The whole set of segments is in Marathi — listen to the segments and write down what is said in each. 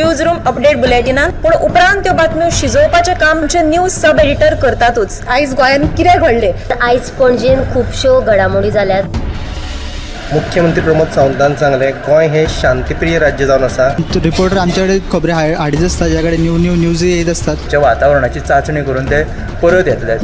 न्यूज रूम अपडेट बुलेटिनान पूण उपरांत त्यो बातम्यो शिजोवपाचें काम आमचे न्यूज सब एडिटर करतातूच। आयज गोंयांत कितें घडलें? आयज पणजेन खुबश्यो घडामोडी जाल्यात। मुख्यमंत्री प्रमोद सावंतान सांगलें गोंय हे शांतीप्रिय राज्य जावन आसा। रिपोर्टर आमच्याकडे खबरी हाडीत आसता, ज्याकडे न्यूज येत असतात। वातावरणाची चाचणी करून ते परत येतले।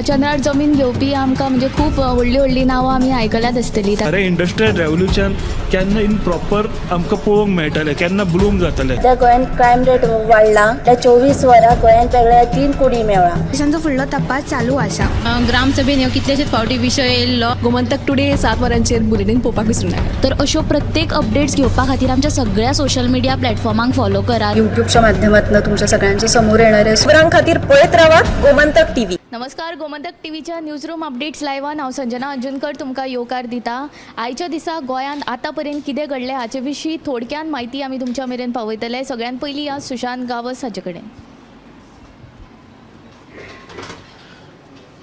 चंद्रार जमीन घेवपी आमकां म्हणजे खूब व्हडली नांवां आमी आयकल्यात आसतली। अरे इंडस्ट्रियल रेव्होल्युशन केन्ना इन प्रॉपर आमकां पळोवंक मेळटलें, केन्ना ब्लूम जातलें। त्या गोंयांत क्रायम रेट वाडला। त्या 24 वरां गोंयांत वेगळ्या 3 कुडी मेळ्ळा। देशांचो फुडलो तपास चालू आसा। ग्रामसभेन ह्यो कितलेशेच फावटी विशय येयल्लो। गोमंतक टुडे 7 वरांचेर बुलेटिन पळोवपाक विसरूं नाका। तर अश्यो प्रत्येक अपडेट्स घेवपा खातीर आमच्या सगळ्या सोशल मिडिया प्लॅटफॉर्मांक फॉलो करात। युट्यूबच्या माध्यमातून तुमच्या सगळ्यांच्या समोर येणारे खबरां खातीर पळयत रावात गोमंतक टीव्ही। नमस्कार, गोमंतक टीव्हीच्या न्यूज रूम अपडेट्स लायव्हान हांव संजना अर्जुनकर तुमकां येवकार दिता। आयच्या दिसा गोंयांत आतां पर्यंत कितें घडलें हाचे विशीं थोडक्यान म्हायती आमी तुमच्या मेरेन पावयतले। सगळ्यात पयलीं आज सुशांत गावस हाचे कडेन।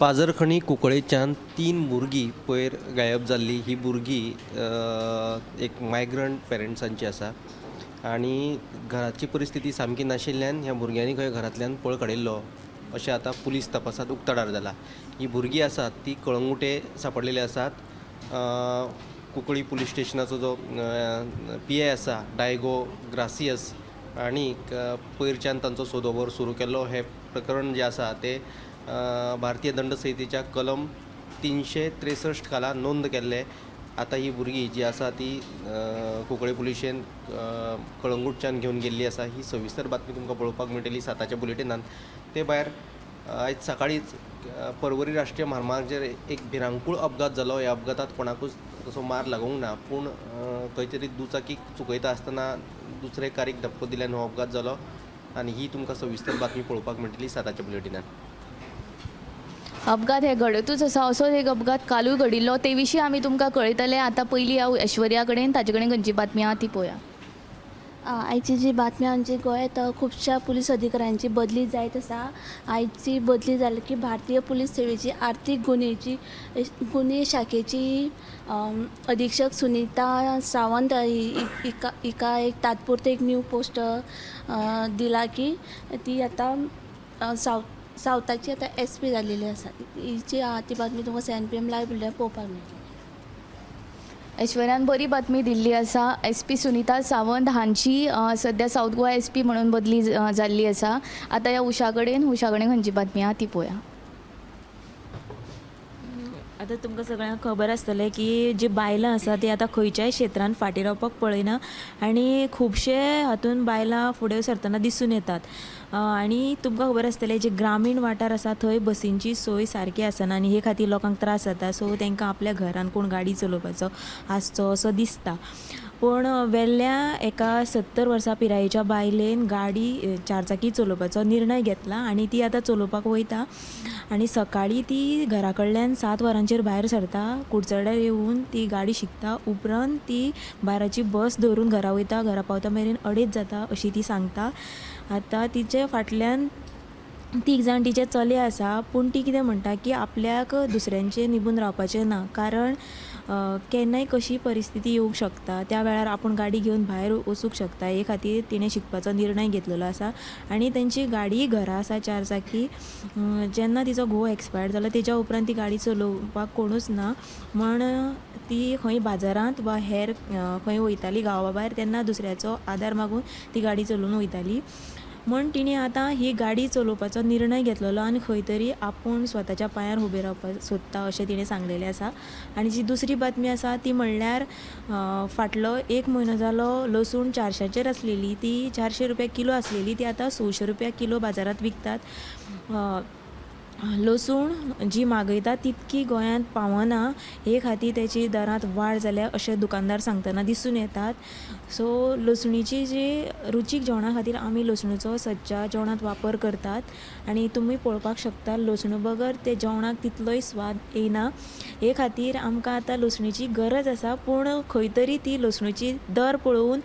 पाजरखणी कुंकळेच्यान 3 भुरगीं पयर गायब जाल्ली। ही भुरगीं एक मायग्रंट पेरंट्सांची आसा आनी घराची परिस्थिती सामकी नाशिल्ल्यान ह्या भुरग्यांनी खंय घरांतल्यान पळ काडिल्लो अशें आतां पुलीस तपासांत उक्ताडार जाला। ही भुरगीं आसात ती कळंगुटे सांपडलेली आसात। कुंकळी पुलीस स्टेशनाचो जो PI आसा डायगो ग्रासियस आनी पयरच्यान तांचो सोदोवर सुरू केल्लो। हे प्रकरण जें आसा तें भारतीय दंड संहितेच्या कलम 363 खाला नोंद केल्ले। आतां ही भुरगीं जी आसा ती कुंकळे पुलिशेन कळंगूटच्यान घेवन गेल्ली आसा। ही सविस्तर बातमी तुमकां पळोवपाक मेळटली 7च्या बुलेटिनान। ते भायर आयज सकाळींच पर्वरी राष्ट्रीय महामार्गाचेर एक भिरांकूळ अपघात जालो। ह्या अपघातांत कोणाकूच तसो मार लागूंक ना, पूण खंय तरी दुचाकीक चुकयता आसतना दुसरे कारीक धपको दिल्यान हो अपघात जालो आनी ही तुमकां सविस्तर बातमी पळोवपाक मेळटली 7च्या बुलेटिनान। अपघात हे घडतूच आसा। असोच एक अपघात कालूय घडिल्लो, ते विशीं आमी तुमकां कळयतले। आतां पयलीं हांव ऐश्वर्या कडेन, ताचे कडेन खंयची बातमी आहा ती पळोवया। आयची जी बातमी आमची गोंयांत खुबश्या पुलीस अधिकाऱ्यांची बदली जायत आसा। आयची बदली जाली की भारतीय पुलीस सेवेची आर्थीक गुन्हे शाखेची अधीक्षक सुनीता सावंत हिका एक तात्पुरते एक न्यू पोस्ट दिला की ती आतां सावथाची आतां SP जाल्लेली आसा। हिची ती बातमी तुमकां CNPM लायव्ह बुलेटिनार पळोवपाक मेळटली। ऐश्वर्यान बरी बातमी दिल्ली आसा। SP सुनीता सावंत हांची सध्या साऊथ गोवा SP म्हणून बदली जाल्ली आसा। आतां ह्या उशा कडेन खंयची बातमी आहा ती पळोवया। आतां तुमकां सगळ्यांक खबर आसतलें की जी बायलां आसा ती आतां खंयच्याय क्षेत्रांत फाटीं रावपाक पळयना आनी खुबशे हातून बायलां फुडें सरतना दिसून येतात। आनी तुमकां खबर आसतलें जे ग्रामीण वाठार आसा थंय बसींची सोय सारकी आसना आनी हे खातीर लोकांक त्रास जाता। सो तांकां आपल्या घरान कोण गाडी चलोवपाचो आसचो असो दिसता। पूण वेल्ल्या एका 70 वर्सां पिरायेच्या बायलेन गाडी चारचाकी चलोवपाचो निर्णय घेतला आनी ती आतां चलोवपाक वयता आनी सकाळीं ती घरा कडल्यान 7 वरांचेर भायर सरता। कुडचड्यार येवन ती गाडी शिकता, उपरांत ती बाराची बस धरून घरा वयता। घरा पावता मेरेन 2:30 जाता अशी ती सांगता। आतां तिचे फाटल्यान 3 जाण तिचे चले आसा, पूण ती कितें म्हणटा की आपल्याक दुसऱ्यांचेर निबून रावपाचें ना, कारण केन्नाय कशी परिस्थिती येवंक शकता, त्या वेळार आपूण गाडी घेवन भायर वचूंक शकता। हे खातीर तिणें शिकपाचो निर्णय घेतलेलो आसा आनी तेंची गाडी घरा आसा चारचाकी। जेन्ना तिचो घोव एक्सपायर्ड जालो तेच्या उपरांत ती गाडी चलोवपाक कोणूच ना, म्हण ती खंय बाजारांत वा हेर खंय वयताली गांवा भायर तेन्ना दुसऱ्याचो आदार मागून ती गाडी चलोवन वयताली। म्हण तिणें आतां ही गाडी चलोवपाचो निर्णय घेतलेलो आनी खंय तरी आपूण स्वताच्या पांयार उबें रावपाक सोदता अशें तिणें सांगलेलें आसा। आनी जी दुसरी बातमी आसा ती म्हणल्यार फाटलो 1 म्हयनो जालो लसूण 400चेर आसलेली, ती 400 रुपया किलो आसलेली, ती आतां 600 रुपया किलो बाजारांत विकतात। लसूण जी मागयता तितकी गोंयांत पावना, हे खातीर तेची दरांत वाड जाल्या अशें दुकानदार सांगतना दिसून येतात। सो लसणीची जी रुचीक जेवणा खातीर आमी लसणूचो सदच्या जेवणांत वापर करतात आनी तुमी पळोवपाक शकता लसणू बगर ते जेवणाक तितलोय स्वाद येना। हे खातीर आमकां आतां लसणीची गरज आसा, पूण खंय तरी ती लसणूची दर पळोवन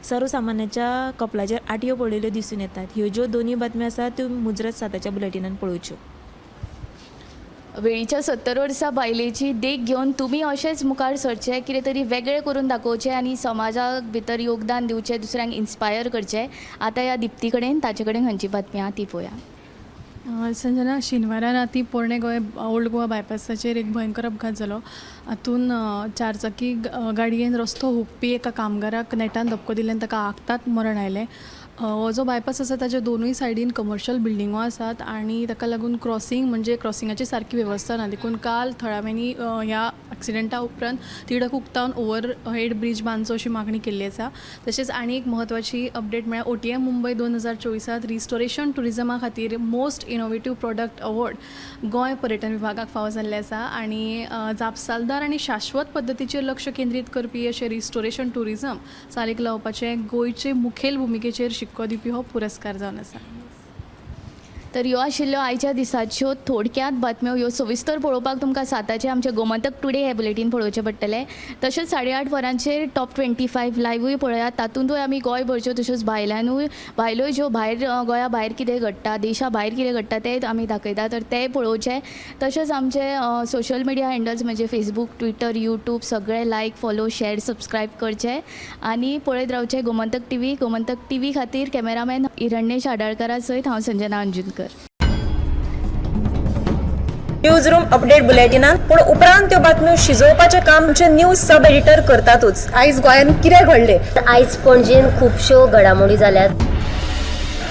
सर्वसामान्याच्या कपलाचेर आटयो पडलेल्यो दिसून येतात। ह्यो ज्यो दोनी बातम्यो आसा त्यो मुजरत 7च्या बुलेटिनान पळोवच्यो। वेळीच्या 70 वर्सां बायलेची देख घेवन तुमी अशेंच मुखार सरचे, कितें तरी वेगळें करून दाखोवचें आनी समाजाक भितर योगदान दिवचें, दुसऱ्यांक इन्स्पायर करचें. आतां ह्या दिप्ती कडेन ताचे कडेन खंयची बातमी आहा ती पळोवया. संजना, शेनवारा राती पोरणे गोंय ओल्ड गोवा बायपासाचेर एक भयंकर अपघात जालो. हातून चारचाकी गाडयेन रस्तो हुंपपी एका कामगाराक नेटान धपको दिल्ल्यान ताका आगतात मरण आयलें. हो जो बायपास आसा ताच्या दोनूय सायडीन कमर्शियल बिल्डिंगो आसात आनी ताका लागून क्रॉसींग म्हणजे क्रॉसिंगाची सारकी वेवस्था ना. देखून काल थळाव्यांनी ह्या एक्सिडेंटा उपरांत तिडक उक्तावन ओवर हेड ब्रीज बांदचो अशी मागणी केल्ली आसा. तशेंच आनी एक म्हत्वाची अपडेट म्हळ्यार OTM मुंबय 2024 रिस्टोरेशन टुरिजमा खातीर most innovative product award Goa पर्यटन विभागाक फावो जाल्ले आसा. आनी जापसालदार आनी शाश्वत पद्दतीचेर लक्ष केंद्रीत करपी अशें रिस्टोरेशन टुरिजम चालीक लावपाचे गोंयचे मुखेल भुमिकेचेर शिक्को दिवपी हो पुरस्कार जावन आसा. तर ह्यो आशिल्ल्यो आयच्या दिसाच्यो थोडक्यात बातम्यो. ह्यो सविस्तर पळोवपाक तुमकां 7 आमचें गोमंतक टुडे हें बुलेटीन पळोवचें पडटलें. तशेंच 8:30 वरांचेर टॉप 25 लायव्हूय पळयात. तातूंतूय आमी गोंयभरच्यो तश्योच भायल्यो ज्यो भायर गोंया भायर कितें घडटा, देशा भायर कितें घडटा तें आमी दाखयता, तर तेंय पळोवचें. तशेंच आमचे सोशल मिडिया हँडल्स म्हणजे फेसबूक, ट्विटर, यूट्यूब सगळे लायक, फॉलो, शेअर, सबस्क्रायब करचें आनी पळयत रावचें गोमंतक टीव्ही खातीर कॅमेरामॅन हिरण्येश आडाळकरा सयत हांव संजना अंजुनकर. न्यूज रूम अपडेट बुलेटिनात पूण उपरांत त्यो बातम्यो शिजोवपाचें काम आमचे न्यूज सब एडिटर करतातूच. आयज गोंयान कितें घडलें? आयज पणजेन खुबश्यो घडामोडी जाल्यात.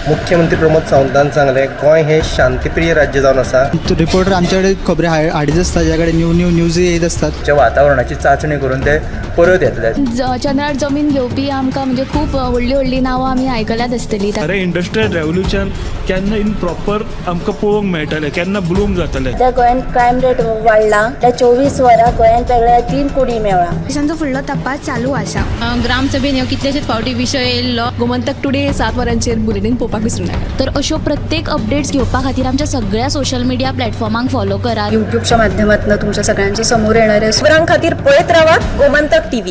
मुख्यमंत्री प्रमोद सावंतान सांगलें गोंय हें शांतीप्रिय राज्य जावन आसा. रिपोर्टर आमचे कडेन खबरी हाडीत आसता, ज्या कडेन न्यू न्यूज येत असतात. जे वातावरणाची चाचणी करून ते परत येतले. चंद्रार जमीन घेवपी आमकां म्हणजे खूब व्हडलीं नांवां आमी आयकल्यात आसतलीं. अरे इंडस्ट्रियल रेव्होल्युशन केन्ना इन प्रॉपर आमकां पळोवंक मेळटलें, केन्ना ब्लूम जातलें. त्या गोंयान क्रायम रेट वाडला. त्या 24 वरां गोंयान वेगळ्या 3 कुडी मेळ्ळा. देशांचो फुडलो तपास चालू आसा. ग्रामसभेन ह्यो कितलेशेच फावटी विशय येयल्लो. गोमंतक टुडे 7 वरांचेर बुलेटीन पळोवपाक विसरूं नाका. तर अश्यो प्रत्येक अपडेट्स घेवपा खातीर आमच्या सगळ्या सोशल मिडिया प्लॅटफॉर्मांक फॉलो करा. यूट्यूबच्या माध्यमातून तुमच्या सगळ्यांच्या समोर येणारे खबरां खातीर पळयत रावात गोमंतक टीव्ही.